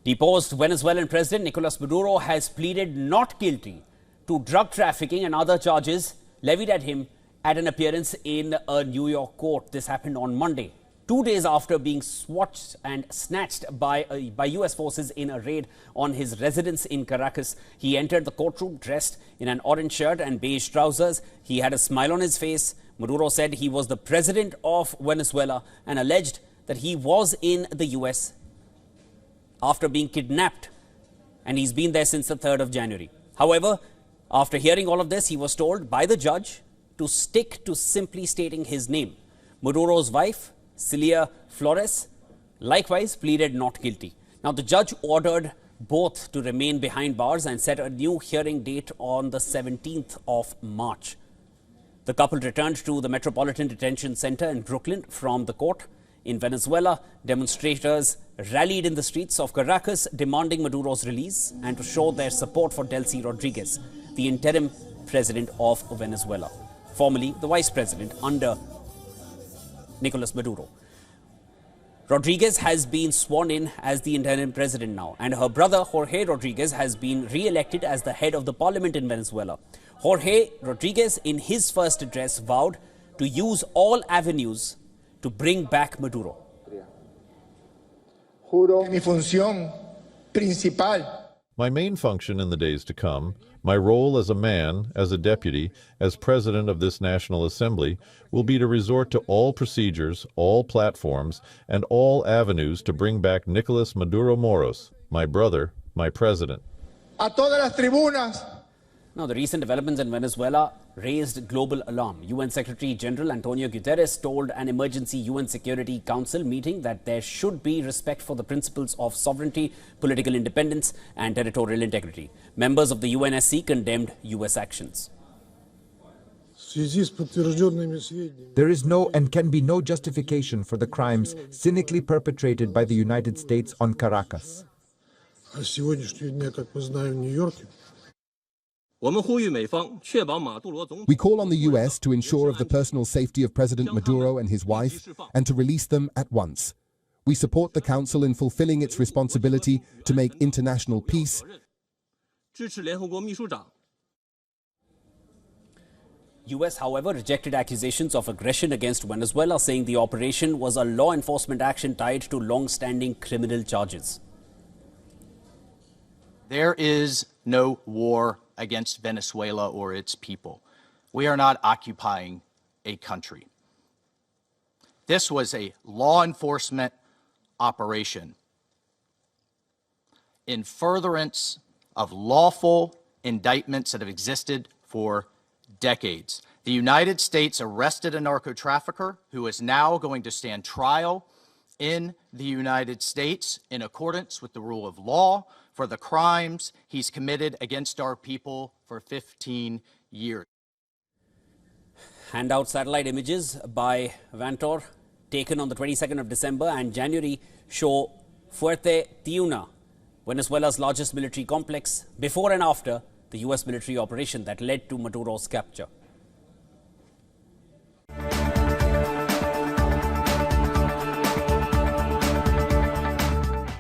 Deposed Venezuelan President Nicolas Maduro has pleaded not guilty to drug trafficking and other charges levied at him at an appearance in a New York court. This happened on Monday, 2 days after being swatched and snatched by US forces in a raid on his residence in Caracas. He entered the courtroom dressed in an orange shirt and beige trousers. He had a smile on his face. Maduro said he was the president of Venezuela and alleged that he was in the US after being kidnapped, and he's been there since the 3rd of January. However, after hearing all of this, he was told by the judge to stick to simply stating his name. Maduro's wife, Celia Flores, likewise pleaded not guilty. Now, the judge ordered both to remain behind bars and set a new hearing date on the 17th of March. The couple returned to the Metropolitan Detention Center in Brooklyn from the court. In Venezuela, demonstrators rallied in the streets of Caracas demanding Maduro's release and to show their support for Delcy Rodriguez, the interim president of Venezuela, formerly the vice president under Nicolas Maduro. Rodriguez has been sworn in as the interim president now, and her brother Jorge Rodriguez has been re-elected as the head of the parliament in Venezuela. Jorge Rodriguez, in his first address, vowed to use all avenues to bring back Maduro. My main function in the days to come, my role as a man, as a deputy, as president of this National Assembly, will be to resort to all procedures, all platforms, and all avenues to bring back Nicolas Maduro Moros, my brother, my president. Now, the recent developments in Venezuela raised global alarm. UN Secretary General Antonio Guterres told an emergency UN Security Council meeting that there should be respect for the principles of sovereignty, political independence, and territorial integrity. Members of the UNSC condemned US actions. There is no and can be no justification for the crimes cynically perpetrated by the United States on Caracas. We call on the US to ensure of the personal safety of President Maduro and his wife and to release them at once. We support the Council in fulfilling its responsibility to make international peace. US, however, rejected accusations of aggression against Venezuela, saying the operation was a law enforcement action tied to long-standing criminal charges. There is no war against Venezuela or its people. We are not occupying a country. This was a law enforcement operation in furtherance of lawful indictments that have existed for decades. The United States arrested a narco trafficker who is now going to stand trial in the United States in accordance with the rule of law for the crimes he's committed against our people for 15 years. Handout satellite images by Vantor taken on the 22nd of December and January show Fuerte Tiuna, Venezuela's largest military complex, before and after the US military operation that led to Maduro's capture.